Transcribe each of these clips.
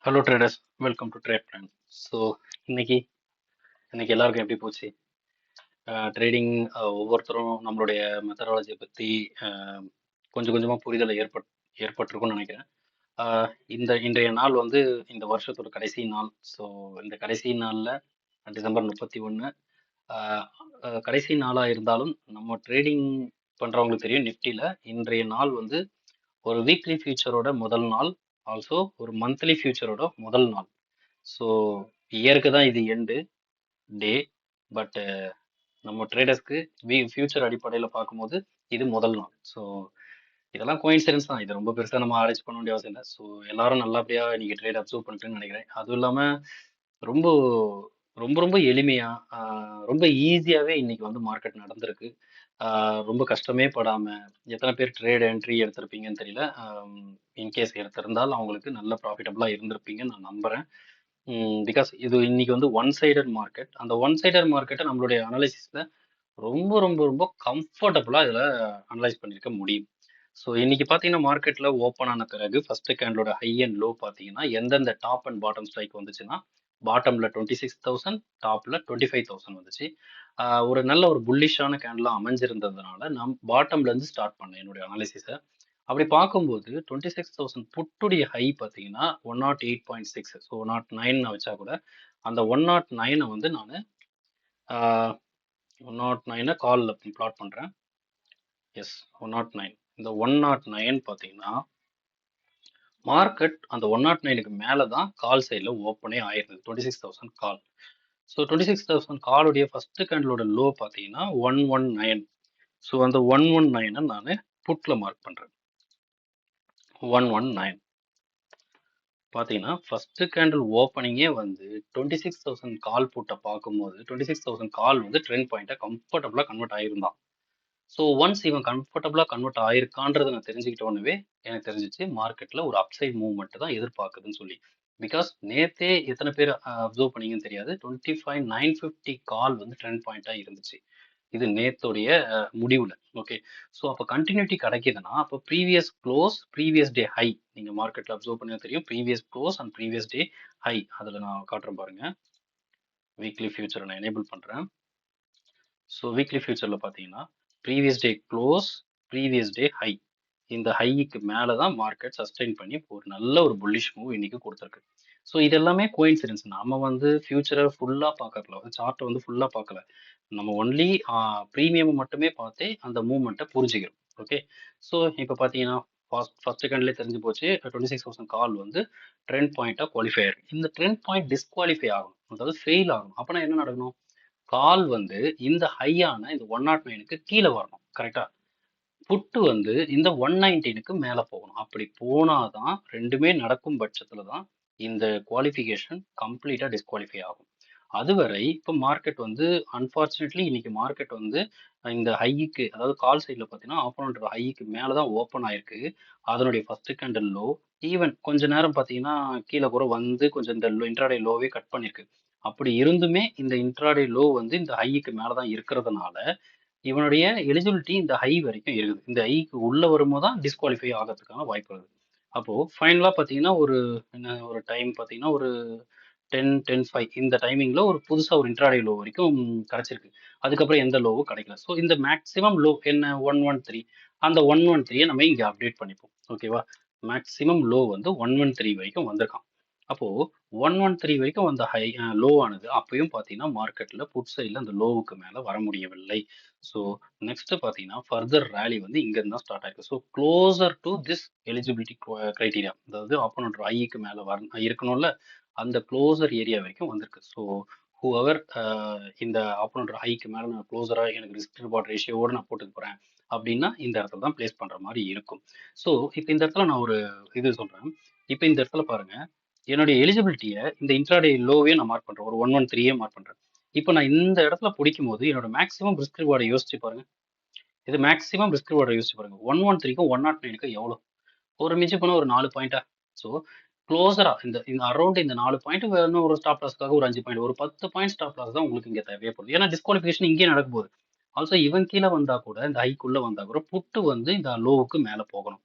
Hello traders, welcome to trade plan. So இன்னைக்கு இன்னைக்கு எல்லாருக்கும் எப்படி போச்சு ட்ரேடிங்? ஒவ்வொருத்தரும் நம்மளுடைய மெத்தடாலஜியை பற்றி கொஞ்சம் கொஞ்சமாக புரிதலை ஏற்பட்டிருக்கும்னு நினைக்கிறேன். இன்றைய நாள் வந்து இந்த வருஷத்தோட கடைசி நாள். ஸோ இந்த கடைசி நாளில் டிசம்பர் 31 கடைசி நாளாக இருந்தாலும் நம்ம ட்ரேடிங் பண்ணுறவங்களுக்கு தெரியும், நிஃப்டியில் இன்றைய நாள் வந்து ஒரு வீக்லி ஃபியூச்சரோட முதல் நாள், ஆல்சோ ஒரு மந்த்லி ஃபியூச்சரோட முதல் நாள். ஸோ இயருக்கு தான் இது எண்டு டே, பட் நம்ம ட்ரேடர்ஸ்க்கு ஃபியூச்சர் அடிப்படையில் பார்க்கும்போது இது முதல் நாள். ஸோ இதெல்லாம் கோயின்சிடன்ஸ் தான், இது ரொம்ப பெருசாக நம்ம ஆராய்ச்சி பண்ண வேண்டிய அவசியம் இல்லை. ஸோ எல்லாரும் நல்லபடியாக இன்னைக்கு ட்ரேட் அப்சர்வ் பண்ணிட்டுன்னு நினைக்கிறேன். அதுவும் இல்லாமல் ரொம்ப ரொம்ப ரொம்ப எளிமையாக ரொம்ப ஈஸியாகவே இன்னைக்கு வந்து மார்க்கெட் நடந்திருக்கு. ரொம்ப கஷ்டமே படாமல் எத்தனை பேர் ட்ரேட் என்ட்ரி எடுத்திருப்பீங்கன்னு தெரியல. இன்கேஸ் எடுத்திருந்தால் அவங்களுக்கு நல்ல ப்ராஃபிட்டபுளாக இருந்திருப்பீங்கன்னு நான் நம்புகிறேன். பிகாஸ் இது இன்னைக்கு வந்து ஒன் சைடட் மார்க்கெட். அந்த ஒன் சைடட் மார்க்கெட்டை நம்மளுடைய அனலைசிஸில் ரொம்ப ரொம்ப ரொம்ப கம்ஃபர்டபுளாக இதில் அனலைஸ் பண்ணியிருக்க முடியும். ஸோ இன்னைக்கு பார்த்தீங்கன்னா மார்க்கெட்டில் ஓப்பன் ஆன பிறகு ஃபர்ஸ்ட் கேண்டலோட ஹை அண்ட் லோ பார்த்தீங்கன்னா எந்தெந்த டாப் அண்ட் பாட்டம் ஸ்ட்ரைக் வந்துச்சுன்னா, பாட்டமில் 26,000, டாப்பில் 25,000 வந்துச்சு. ஒரு நல்ல ஒரு புல்லிஷான கேண்டலாக அமைஞ்சிருந்ததுனால நான் பாட்டம்லேருந்து ஸ்டார்ட் பண்ணேன் என்னுடைய அனாலிசிஸை. அப்படி பார்க்கும்போது 26,000 புட்டுடைய ஹை பார்த்தீங்கன்னா 108.6. ஸோ 109 வச்சா கூட அந்த 109 வந்து நான் 109 காலில் பிளாட் பண்ணுறேன். எஸ், 109. இந்த 109 பார்த்தீங்கன்னா மார்க்கெட் அந்த 109க்கு மேலே தான் கால் சைடில் ஓப்பனே ஆயிருந்தது. 26,000 கால். ஸோ 26,000 காலுடைய ஃபர்ஸ்ட் கேண்டலோட லோ பார்த்தீங்கன்னா 119. ஸோ அந்த 119 நான் புட்டில் மார்க் பண்ணுறேன். 119 பார்த்தீங்கன்னா ஃபர்ஸ்ட் கேண்டில் ஓப்பனிங்கே வந்து 26,000 கால் புட்டை பார்க்கும்போது 26,000 கால் வந்து ட்ரெண்ட் பாயிண்ட்டை கம்ஃபர்டபுளாக கன்வெர்ட் ஆயிருந்தான். ஸோ ஒன்ஸ் இவன் கம்ஃபர்டபுளாக கன்வெர்ட் ஆயிருக்கான்றதை நான் தெரிஞ்சுக்கிட்டோன்னே எனக்கு தெரிஞ்சிச்சு மார்க்கெட்டில் ஒரு அப்சைட் மூவ்மெண்ட் தான் எதிர்பார்க்குதுன்னு சொல்லி. பிகாஸ் நேத்தே எத்தனை பேர் அப்சர்வ் பண்ணீங்கன்னு தெரியாது, 25,950 கால் வந்து ட்ரெண்ட் பாயிண்ட்டாக இருந்துச்சு. இது நேத்தோடைய முடிவில். ஓகே, ஸோ அப்போ கண்டினியூட்டி கிடைக்குதுன்னா அப்போ previous close, previous day high, நீங்கள் மார்க்கெட்டில் அப்சர்வ் பண்ண தெரியும், previous close and previous day high. அதில் நான் காட்டுறேன் பாருங்க. வீக்லி ஃபியூச்சரை நான் எனேபிள் பண்ணுறேன். ஸோ வீக்லி ஃபியூச்சரில் பார்த்தீங்கன்னா previous day close, previous day high, இந்த ஹைக்கு மேலே தான் மார்க்கெட் சஸ்டெயின் பண்ணி ஒரு நல்ல ஒரு புல்லிஷ் மூவ் இன்னைக்கு கொடுத்துருக்கு. ஸோ இது எல்லாமே கோயின்சிடன்ஸ். நம்ம வந்து ஃபியூச்சரை ஃபுல்லாக பார்க்கல, சார்ட்டை வந்து ஃபுல்லாக பார்க்கல, நம்ம ஒன்லி ப்ரீமியம் மட்டுமே பார்த்தே அந்த மூவ்மெண்ட்டை புரிஞ்சுக்கிறோம். ஓகே, ஸோ இப்போ பார்த்தீங்கன்னா ஃபர்ஸ்ட் செகண்ட்லேயே தெரிஞ்சு போச்சு 26,000 கால் வந்து ட்ரெண்ட் பாயிண்ட்டாக குவாலிஃபை ஆயிருக்கு. இந்த ட்ரெண்ட் பாயிண்ட் டிஸ்குவாலிஃபை ஆகும், அதாவது ஃபெயில் ஆகும். அப்போனா என்ன நடக்கணும்? கால் வந்து இந்த ஹையான இந்த 109க்கு கீழே வரணும். கரெக்டா? புட்டு வந்து இந்த 119க்கு மேலே போகணும். அப்படி போனாதான் ரெண்டுமே நடக்கும் பட்சத்தில் தான் இந்த குவாலிஃபிகேஷன் கம்ப்ளீட்டாக டிஸ்குவாலிஃபை ஆகும். அதுவரை இப்போ மார்க்கெட் வந்து அன்ஃபார்ச்சுனேட்லி இன்னைக்கு மார்க்கெட் வந்து இந்த ஹைக்கு, அதாவது கால் சைடில் பார்த்தீங்கன்னா ஆப்போனண்ட் ஹைக்கு மேலே தான் ஓப்பன் ஆயிருக்கு. அதனுடைய ஃபர்ஸ்ட் கேண்டல் லோ ஈவன் கொஞ்ச நேரம் பார்த்தீங்கன்னா கீழே கூட வந்து கொஞ்சம் இந்த இன்ட்ராடே லோவே கட் பண்ணிருக்கு. அப்படி இருந்துமே இந்த இன்ட்ராடே லோ வந்து இந்த ஹைக்கு மேலே தான் இருக்கிறதுனால இவனுடைய எலிஜிபிலிட்டி இந்த ஹை வரைக்கும் இருக்குது. இந்த ஹைக்கு உள்ள வரும்போது தான் டிஸ்குவாலிஃபை ஆகிறதுக்கான வாய்ப்பு இருக்குது. அப்போ ஃபைனலாக பார்த்தீங்கன்னா ஒரு டைம் பார்த்தீங்கன்னா ஒரு 10-5 இந்த டைமிங்கில் ஒரு புதுசாக ஒரு இன்ட்ராடே லோ வரைக்கும் கிடச்சிருக்கு. அதுக்கப்புறம் எந்த லோவும் கிடைக்கல. ஸோ இந்த மேக்ஸிமம் லோ என்ன 113, அந்த 113 நம்ம இங்கே அப்டேட் பண்ணிப்போம். ஓகேவா? மேக்ஸிமம் லோ வந்து 113 வரைக்கும் வந்திருக்கான். அப்போ 113 வரைக்கும் அந்த லோ ஆனது அப்பயும் பார்த்தீங்கன்னா மார்க்கெட்டில் புட் சைடில் அந்த லோவுக்கு மேலே வர முடியவில்லை. ஸோ நெக்ஸ்ட் பார்த்தீங்கன்னா ஃபர்தர் ரேலி வந்து இங்கேருந்து தான் ஸ்டார்ட் ஆயிருக்கு. So closer to this eligibility criteria, அதாவது ஆப்போனண்ட் ஐக்கு மேலே இருக்கணும்ல, அந்த க்ளோசர் ஏரியா வரைக்கும் வந்திருக்கு. ஸோ ஹூஎவர் இந்த ஆப்போனண்ட் ஹைக்கு மேலே நான் க்ளோசராக எனக்கு ரிஸ்க் ரிவார்ட் ரேஷியோடு நான் போட்டுக்க போகிறேன் அப்படின்னா இந்த இடத்துல தான் பிளேஸ் பண்ணுற மாதிரி இருக்கும். ஸோ இப்போ இந்த இடத்துல நான் ஒரு இது சொல்கிறேன். இப்போ இந்த இடத்துல பாருங்க, என்னுடைய எலிஜிபிலிட்டியை இந்த இன்ட்ராடே லோவே நான் மார்க் பண்ணுறேன், ஒரு 113 மார்க் பண்ணுறேன். இப்போ நான் இந்த இடத்துல பிடிக்கும் போது என்னோட மேக்ஸிமம் ரிஸ்க் ரிவார்டை யோசிச்சு பாருங்க. இது மேக்ஸிமம் ரிஸ்க் ரிவார்டை யோசிச்சு பாருங்க. 113க்கும் 109க்கும் எவ்வளோ? ஒரு மிஞ்சி போனால் ஒரு 4 பாயிண்டா? ஸோ க்ளோஸரா இந்த இந்த அரௌண்ட் இந்த 4 பாயிண்ட், இன்னும் ஒரு ஸ்டாப் லாஸ்க்காக ஒரு 5 பாயிண்ட், ஒரு 10 பாயிண்ட் ஸ்டாப் லாஸ் தான் உங்களுக்கு இங்கே தேவைப்படுது. ஏன்னா டிஸ்குவாலிஃபிகேஷன் இங்கேயே நடக்க போகுது. ஆல்சோ இவன் கீழே வந்தா கூட, இந்த ஹைக்குள்ள வந்தா கூட புட்டு வந்து இந்த லோவுக்கு மேலே போகணும்.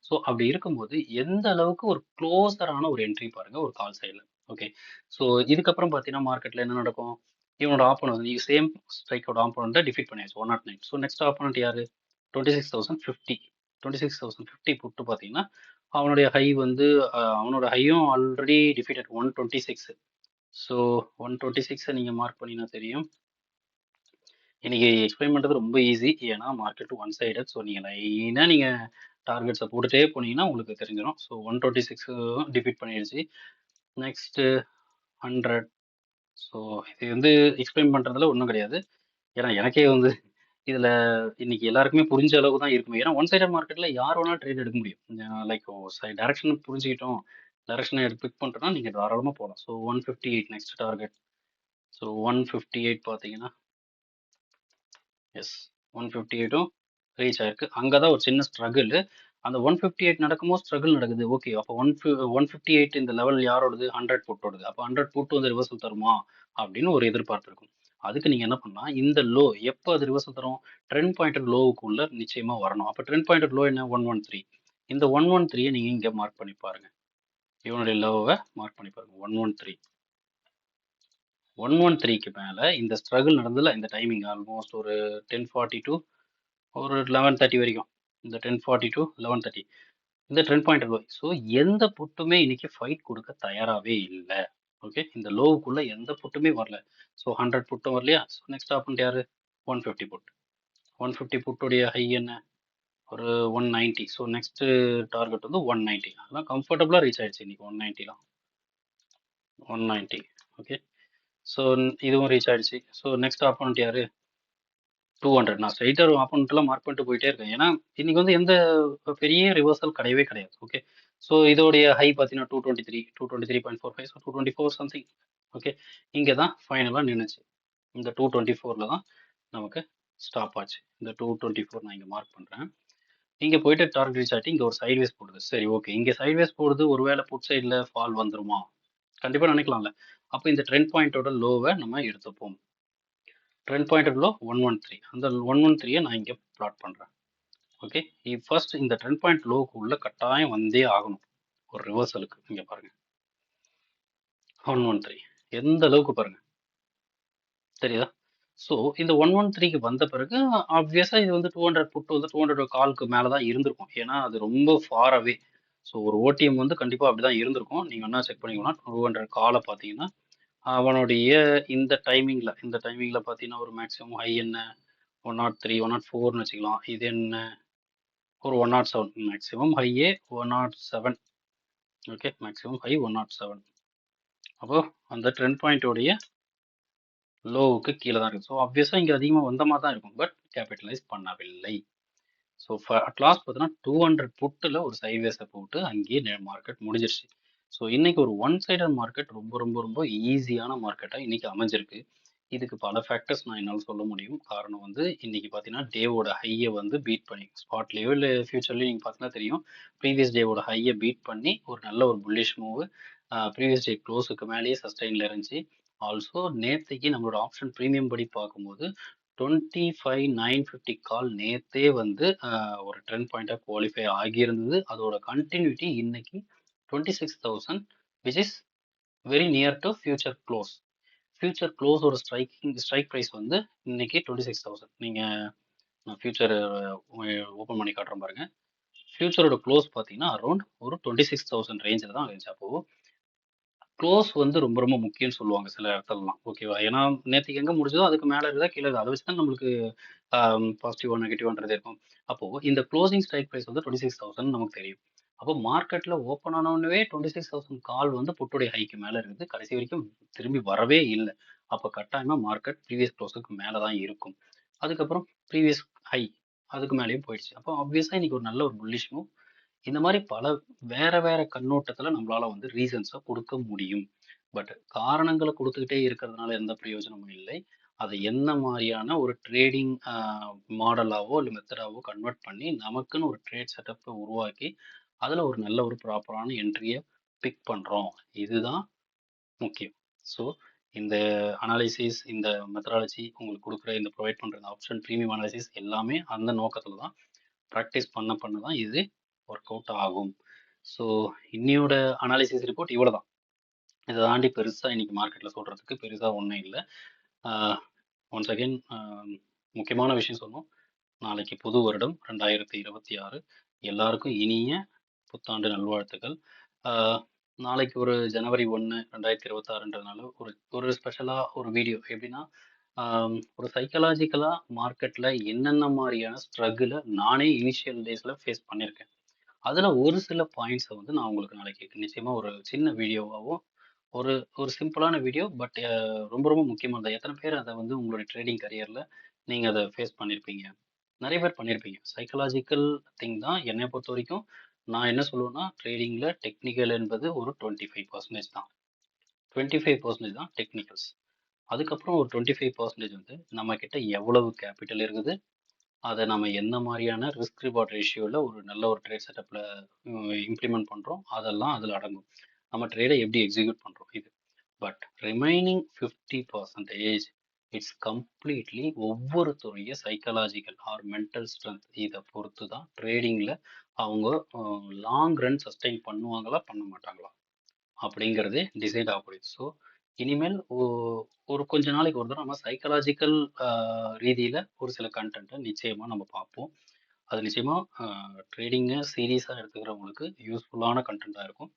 ஸோ அப்படி இருக்கும்போது எந்த அளவுக்கு ஒரு க்ளோஸரான ஒரு என்ட்ரி பாருங்க ஒரு கால் சைடில். ஓகே. ஸோ இதுக்கப்புறம் பார்த்தீங்கன்னா மார்க்கெட்டில் என்ன நடக்கும்? இவனோட ஆப்போனன்ட் நீ சேம் ஸ்ட்ரைக்கோட ஆப்போனண்ட்டை டிஃபீட் பண்ணியாச்சு 109. ஸோ நெக்ஸ்ட் ஆப்போனண்ட் யாரு? 26,050. 26,050 புட்டு பார்த்தீங்கன்னா அவனுடைய ஹை வந்து அவனோட ஹையும் ஆல்ரெடி டிஃபீட்டட் 126. ஸோ 126 நீங்கள் மார்க் பண்ணினா தெரியும். இன்னைக்கு எக்ஸ்பிளைன் பண்ணுறது ரொம்ப ஈஸி, ஏன்னா மார்க்கெட் ஒன் சைடட். ஸோ நீங்கள் லைனாக நீங்கள் டார்கெட்ஸை போட்டுட்டே போனீங்கன்னா உங்களுக்கு தெரிஞ்சிடும். ஸோ 126 டிஃபீட் பண்ணிடுச்சு. நெக்ஸ்ட்டு 100. ஸோ இது வந்து எக்ஸ்பிளைன் பண்ணுறதுல ஒன்றும் கிடையாது, ஏன்னா எனக்கே வந்து இதில் இன்னைக்கு எல்லாருக்குமே புரிஞ்ச அளவு தான் இருக்கும். ஏன்னா ஒன் சைடட் மார்க்கெட்டில் யார் வேணாலும் ட்ரேட் எடுக்க முடியும். லைக் டைரக்ஷன் புரிஞ்சுக்கிட்டோம், டைரக்ஷனை பிக் பண்ணிட்டோம்னா நீங்கள் தாராளமாக போகலாம். So 158 next target. ஸோ 158 பார்த்தீங்கன்னா எஸ் 158ம் ரீச் ஆயிருக்கு. அங்கே தான் ஒரு சின்ன ஸ்ட்ரகிள். அந்த 158 நடக்கும்போது ஸ்ட்ரகிள் நடக்குது. ஓகே, அப்போ 158 இந்த லெவல் யாரோடது? 100 புட்டோடது. அப்போ 100 புட்டு வந்து ரிவர்சல் தருமா அப்படின்னு ஒரு எதிர்பார்ப்பு இருக்கும். அதுக்கு நீங்கள் என்ன பண்ணலாம், இந்த லோ எப்போ அது ரிவர்சல் தரும்? ட்ரெண்ட் பாயிண்டட் லோவுக்குள்ள நிச்சயமாக வரணும். அப்போ ட்ரெண்ட் பாயிண்டட் லோ என்ன? 113. இந்த 113 நீங்கள் இங்கே மார்க் பண்ணி பாருங்க. இவனுடைய லோவை மார்க் பண்ணி பாருங்க. 113. 113க்கு மேலே இந்த ஸ்ட்ரகிள் நடந்ததில்ல, இந்த டைமிங் ஆல்மோஸ்ட் ஒரு 10:42 ஒரு 11:30 வரைக்கும். இந்த 10:42 11:30 இந்த ட்ரெண்ட் பாயிண்ட் லோ. ஸோ எந்த புட்டுமே இன்னைக்கு ஃபைட் கொடுக்க தயாராகவே இல்லை. ஓகே, இந்த லோவுக்குள்ள எந்த புட்டுமே வரல. ஸோ 100 புட்டும் வரலையா? ஸோ நெக்ஸ்ட் ஆப்பன்ட் யாரு? 150 புட். 150 புட்டுடைய ஹை என்ன? ஒரு 190. ஸோ நெக்ஸ்ட் டார்கெட் வந்து 190. அதெல்லாம் கம்ஃபர்டபுளாக ரீச் ஆயிடுச்சு இன்னைக்கு 190லாம். 190. ஓகே. ஸோ இதுவும் ரீச் ஆயிடுச்சு. ஸோ நெக்ஸ்ட் ஆப்போனண்ட் யாரு? 200. நான் ஸ்ட்ரைட்டாக ஆப்போனண்ட்லாம் மார்க் பண்ணிட்டு போயிட்டே இருக்கேன், ஏன்னா இன்னைக்கு வந்து எந்த பெரிய ரிவர்சல் கிடையவே கிடையாது. ஓகே. ஸோ இதோடைய ஹை பார்த்தீங்கன்னா 223, 223.45, ஸோ 224 சம்திங். ஓகே. இங்கே தான் ஃபைனலாக நின்றுச்சு. இந்த 224ல் தான் நமக்கு ஸ்டாப் ஆச்சு. இந்த 224 நான் இங்கே மார்க் பண்ணுறேன். இங்கே போயிட்டு டார்கெட் ரீச் ஆகிட்டு இங்கே ஒரு சைட்வேஸ் போடுது. சரி, ஓகே, இங்கே சைட்வேஸ் போடுது, ஒருவேளை புட் சைடில் ஃபால் வந்துருமா? கண்டிப்பாக நினைக்கலாம்ல. அப்போ இந்த ட்ரெண்ட் பாயிண்டோட லோவை நம்ம எடுத்துப்போம். Trend point low 113. அந்த 113 நான் இங்கே பிளாட் பண்ணுறேன். ஓகே. ஃபர்ஸ்ட் இந்த ட்ரெண்ட் பாயிண்ட் லோவுக்கு உள்ள கட்டாயம் வந்தே ஆகணும் ஒரு ரிவர்சலுக்கு. இங்கே பாருங்க 113 எந்த அளவுக்கு பாருங்க, தெரியுதா? ஸோ இந்த 113க்கு வந்த பிறகு ஆப்வியஸாக இது வந்து 200 புட்டு வந்து 200 காலுக்கு மேலே தான் இருந்திருக்கும், ஏன்னா அது ரொம்ப ஃபார் அவே. ஸோ ஒரு ஓடிஎம் வந்து கண்டிப்பாக அப்படி தான் இருந்திருக்கும். நீங்கள் என்ன செக் பண்ணிக்கலாம், 200 காலை பார்த்தீங்கன்னா அவனுடைய இந்த டைமிங்கில் பார்த்தீங்கன்னா ஒரு மேக்ஸிமம் ஹை என்ன? 103 104ன்னு வச்சுக்கலாம். இது என்ன? ஒரு 107. மேக்ஸிமம் ஹையே 107. Okay, maximum high 107. அப்போ அந்த ட்ரெண்ட் பாயிண்டோடைய லோவுக்கு கீழே தான் இருக்குது. ஸோ ஆப்வியஸாக இங்கே அதிகமாக வந்த மாதிரி தான் இருக்கும், பட் கேபிட்டலைஸ் பண்ணவில்லை. ஸோ அட் லாஸ்ட் பார்த்தீங்கன்னா 200 புட்டில் ஒரு சைட்வேஸை போட்டு அங்கேயே மார்க்கெட் முடிஞ்சிருச்சு. ஸோ இன்னைக்கு ஒரு ஒன் சைடட் மார்க்கெட் ரொம்ப ரொம்ப ரொம்ப ஈஸியான மார்க்கெட்டாக இன்னைக்கு அமைஞ்சிருக்கு. இதுக்கு பல ஃபேக்டர்ஸ் நான் என்னால் சொல்ல முடியும். காரணம் வந்து இன்னைக்கு பார்த்தீங்கன்னா டேவோட ஹையை வந்து பீட் பண்ணி ஸ்பாட்லேயோ இல்லை ஃபியூச்சர்லேயும் நீங்கள் பார்த்தீங்கன்னா தெரியும், ப்ரீவியஸ் டேவோட ஹையை பீட் பண்ணி ஒரு நல்ல ஒரு புல்லிஷ் மூவ் ப்ரீவியஸ் டே க்ளோஸுக்கு மேலேயே சஸ்டைனில் இருந்துச்சு. ஆல்சோ நேற்றுக்கு நம்மளோட ஆப்ஷன் ப்ரீமியம் படி பார்க்கும்போது 25,950 கால் நேத்தே வந்து ஒரு ட்ரெண்ட் பாயிண்டாக குவாலிஃபை ஆகியிருந்தது. அதோட கண்டினியூட்டி இன்னைக்கு 26,000 which is very near to future close. Future close ஒரு ஸ்ட்ரைக் ப்ரைஸ் வந்து இன்னைக்கு 26,000. நீங்கள் நான் ஃபியூச்சர் ஓப்பன் பண்ணி காட்டுறேன் பாருங்க. ஃபியூச்சரோட க்ளோஸ் பார்த்தீங்கன்னா அரௌண்ட் ஒரு 26,000 ரேஞ்சில் தான் இருந்துச்சு. அப்போது க்ளோஸ் வந்து ரொம்ப ரொம்ப முக்கியம்னு சொல்லுவாங்க சில இடத்துலலாம். ஓகேவா? ஏன்னா நேற்றுக்கு எங்கே முடிஞ்சதோ அதுக்கு மேலே இருக்குதா கீழே இருக்குதா அதை வச்சு தான் நம்மளுக்கு பாசிட்டிவாக நெகட்டிவான்றது இருக்கும். அப்போது இந்த க்ளோசிங் ஸ்ட்ரைக் ப்ரைஸ் வந்து 26,000 நமக்கு தெரியும். அப்போ மார்க்கெட்டில் ஓப்பன் ஆனவுடனே 26,000 கால் வந்து புட்டுடைய ஹைக்கு மேலே இருக்குது. கடைசி வரைக்கும் திரும்பி வரவே இல்லை. அப்போ கட்டாயமாக மார்க்கெட் ப்ரீவியஸ் க்ளோஸுக்கு மேலே தான் இருக்கும். அதுக்கப்புறம் ப்ரீவியஸ் ஹை அதுக்கு மேலேயும் போயிடுச்சு. அப்போ ஆப்வியஸாக இன்னைக்கு ஒரு நல்ல ஒரு புல்லிஷ் மூவ். இந்த மாதிரி பல வேற வேற கண்ணோட்டத்துல நம்மளால வந்து ரீசன்ஸை கொடுக்க முடியும். பட் காரணங்களை கொடுத்துக்கிட்டே இருக்கிறதுனால எந்த பிரயோஜனமும் இல்லை. அதை என்ன மாதிரியான ஒரு ட்ரேடிங் மாடலாவோ இல்லை மெத்தடாவோ கன்வெர்ட் பண்ணி நமக்குன்னு ஒரு ட்ரேட் செட்டப்பை உருவாக்கி அதில் ஒரு நல்ல ஒரு ப்ராப்பரான என்ட்ரியை பிக் பண்ணுறோம், இதுதான் முக்கியம். ஸோ இந்த அனாலிசிஸ், இந்த மெத்தடாலஜி உங்களுக்கு கொடுக்குற இந்த ப்ரொவைட் பண்ணுற இந்த ஆப்ஷன் ப்ரீமியம் அனாலிசிஸ் எல்லாமே அந்த நோக்கத்தில் தான் ப்ராக்டிஸ் பண்ண தான் இது ஒர்க் அவுட் ஆகும். ஸோ இன்னியோட அனாலிசிஸ் ரிப்போர்ட் இவ்வளோதான். இதை தாண்டி பெருசாக இன்னைக்கு மார்க்கெட்டில் சொல்கிறதுக்கு பெருசாக ஒன்றும் இல்லை. ஒன்ஸ் அகெயின் முக்கியமான விஷயம் சொன்னோம். நாளைக்கு புது வருடம் 2026. எல்லாருக்கும் இனிய புத்தாண்டு நல்வாழ்த்துக்கள். நாளைக்கு ஒரு ஜனவரி 1 2026ன்றதுனால ஒரு ஒரு ஸ்பெஷலாக ஒரு வீடியோ எப்படின்னா ஒரு சைக்கலாஜிக்கலாக மார்க்கெட்டில் என்னென்ன மாதிரியான ஸ்ட்ரகிளை நானே இனிஷியல் டேஸில் ஃபேஸ் பண்ணியிருக்கேன். அதில் ஒரு சில பாயிண்ட்ஸை வந்து நான் உங்களுக்கு நாளைக்கு நிச்சயமாக ஒரு சின்ன வீடியோவாகவும் ஒரு ஒரு சிம்பிளான வீடியோ பட் ரொம்ப ரொம்ப முக்கியமானது. எத்தனை பேர் அதை வந்து உங்களுடைய ட்ரேடிங் கரியரில் நீங்கள் அதை ஃபேஸ் பண்ணியிருப்பீங்க? நிறைய பேர் பண்ணியிருப்பீங்க. சைக்கலாஜிக்கல் திங் தான் என்னை பொறுத்த வரைக்கும். நான் என்ன சொல்லுவேன்னா ட்ரேடிங்கில் டெக்னிக்கல் என்பது ஒரு 25% தான். 25% தான் டெக்னிக்கல்ஸ். அதுக்கப்புறம் ஒரு 25% வந்து நம்ம கிட்ட எவ்வளவு கேபிட்டல் இருக்குது, அதை நம்ம எந்த மாதிரியான ரிஸ்க் ரிவார்ட் ரேஷியோவில் ஒரு நல்ல ஒரு ட்ரேட் செட்டப்பில் இம்ப்ளிமெண்ட் பண்ணுறோம், அதெல்லாம் அதில் அடங்கும். நம்ம ட்ரேடை எப்படி எக்ஸிக்யூட் பண்ணுறோம் இது. பட் ரிமைனிங் 50% இட்ஸ் கம்ப்ளீட்லி ஒவ்வொருத்தருடைய சைக்கலாஜிக்கல் ஆர் மென்டல் ஸ்ட்ரென்த் இதை பொறுத்து தான் ட்ரேடிங்கில் அவங்க லாங் ரன் சஸ்டெயின் பண்ணுவாங்களா பண்ண மாட்டாங்களா அப்படிங்கிறதே டிசைட் ஆகக்கூடியது. ஸோ இனிமேல் ஒரு கொஞ்ச நாளைக்கு ஒரு தடவை நம்ம சைக்கலாஜிக்கல் ரீதியில் ஒரு சில கண்டென்ட்டை நிச்சயமாக நம்ம பார்ப்போம். அது நிச்சயமாக ட்ரேடிங்கை சீரியஸாக எடுத்துக்கிறவங்களுக்கு யூஸ்ஃபுல்லான கண்டென்ட்டாக இருக்கும்.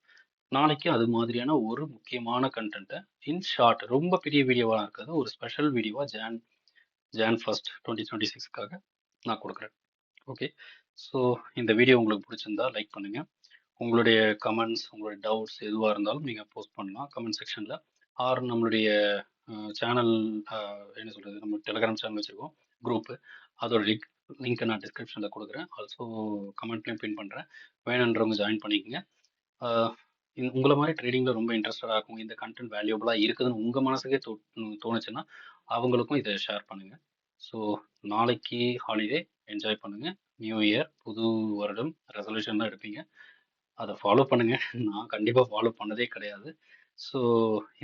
நாளைக்கு அது மாதிரியான ஒரு முக்கியமான கண்டென்ட்டை இன் ஷார்ட், ரொம்ப பெரிய வீடியோவாக இருக்காது, ஒரு ஸ்பெஷல் வீடியோவாக ஜான் 1 2026க்காக நான் கொடுக்குறேன். ஓகே, ஸோ இந்த வீடியோ உங்களுக்கு பிடிச்சிருந்தா லைக் பண்ணுங்கள். உங்களுடைய கமெண்ட்ஸ், உங்களுடைய டவுட்ஸ் எதுவாக இருந்தாலும் நீங்கள் போஸ்ட் பண்ணலாம் கமெண்ட் செக்ஷனில். ஆர் நம்மளுடைய சேனல் என்ன சொல்கிறது, நம்ம டெலிகிராம் சேனல் வச்சுருக்கோம் குரூப்பு, அதோட லிங்க்கை நான் டிஸ்கிரிப்ஷனில் கொடுக்குறேன். ஆல்சோ கமெண்ட்லேயும் பின் பண்ணுறேன். வேணுன்றவங்க ஜாயின் பண்ணிக்கோங்க. உங்களை மாதிரி ட்ரேடிங்கில் ரொம்ப இன்ட்ரெஸ்டடாக இருக்கும், இந்த கண்டென்ட் வேல்யூபிளாக இருக்குதுன்னு உங்கள் மனசுக்கே தோணுச்சுன்னா அவங்களுக்கும் இதை ஷேர் பண்ணுங்கள். ஸோ நாளைக்கு ஹாலிடே, என்ஜாய் பண்ணுங்கள். நியூ இயர், புது வருடம், ரெசல்யூஷன் தான் எடுப்பீங்க, அதை ஃபாலோ பண்ணுங்கள். நான் கண்டிப்பாக ஃபாலோ பண்ணதே கிடையாது. ஸோ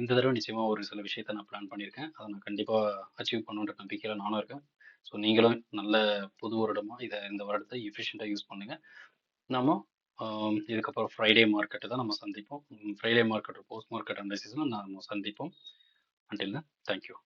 இந்த தடவை நிச்சயமாக ஒரு சில விஷயத்த நான் பிளான் பண்ணியிருக்கேன். அதை நான் கண்டிப்பாக அச்சீவ் பண்ணுன்ற நம்பிக்கையில் நானும் இருக்கேன். ஸோ நீங்களும் நல்ல புது வருடமாக இந்த வருடத்தை எஃபிஷியண்ட்டாக யூஸ் பண்ணுங்கள். நம்ம இதுக்கப்புறம் ஃப்ரைடே மார்க்கெட்டு தான் நம்ம சந்திப்போம். ஃப்ரைடே மார்க்கெட் போஸ்ட் மார்க்கெட் அனாலிசிஸில் நம்ம சந்திப்போம். Until then, thank you.